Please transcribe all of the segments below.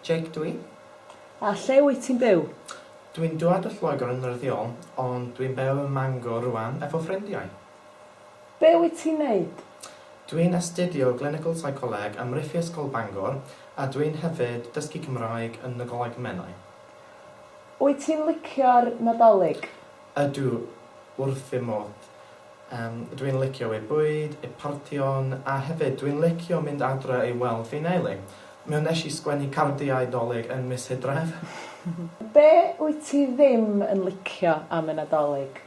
Jake dwi. A lle wyt ti'n byw? Dwi'n dwad y Lloegr yn nerddiol, ond dwi'n byw yn Mangor rwan efo ffrindiau. Be wyt ti'n neud? Dwi'n astudio clinical psycholeg am Rhagfyr Ysgol Bangor, a dwi'n hefyd dysgu Cymraeg yn Nadolig Menai. Wyt ti'n licio'r Nadolig? Ydw, wrth fy modd. Dwi'n licio ei bwyd, ei partion, a hefyd dwi'n licio mynd adre i weld fy neulu. Mi nes I sgwennu cardiau Nadolig yn mis Hydref. Be wyt ti ddim yn licio am y Nadolig?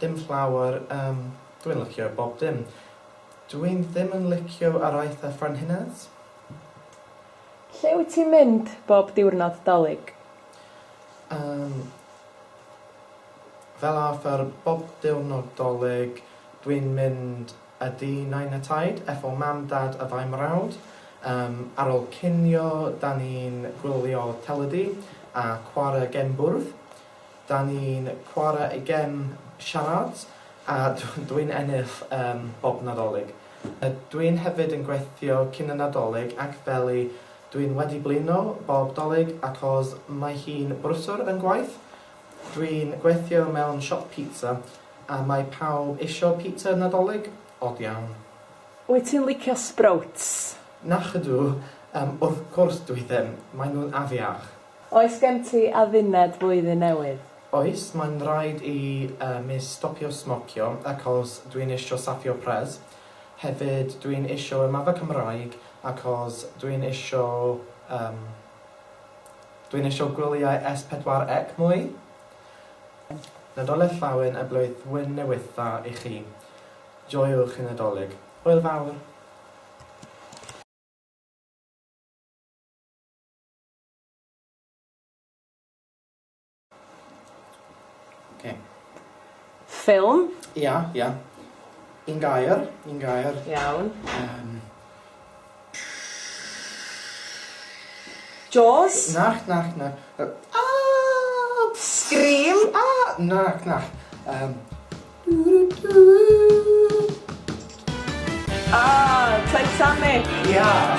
Dim llawer, dwi'n licio bob dim. Dwi'n ddim yn licio yr aeth y Frenhines. Lle wyt ti'n mynd bob diwrnod Nadolig? Fel arfer, bob diwrnod Nadolig, dwi'n mynd y dyn nain y taid, efo mam, dad a ddau mrawd. Ar ôl cinio, da ni'n gwylio teledu a chwarae gem bwrdd. Da ni'n chwarae gem siarad, a dwi'n ennill bob Nadolig. Dwi'n hefyd yn gweithio cyn y Nadolig ac feli dwi'n wedi blino bob Nadolig achos mae hi'n brwswr yn gwaith. Dwi'n gweithio mewn siop pizza a mae pawb isio pizza Nadolig, od iawn. Wyt ti'n licio sprouts? Nach ydw, wrth gwrs dwi ddim, maen nhw'n afiach. Oes gen ti adduned flwyddyn newydd? Oes, mae'n rhaid I mi stopio smocio achos dwi'n isio saffio pres. Hefyd, dwi'n isio ymarfer Cymraeg achos dwi'n isio gwyliau S4C mwy. Nadolig llawen y blwyddyn newydd dda I chi. Joiwch y Nadolig. Hwyl fawr. Okay. Ffilm? Ia. Un gair. Iawn. Jaws? Nach. Scream? Nach. Titanic? Ia.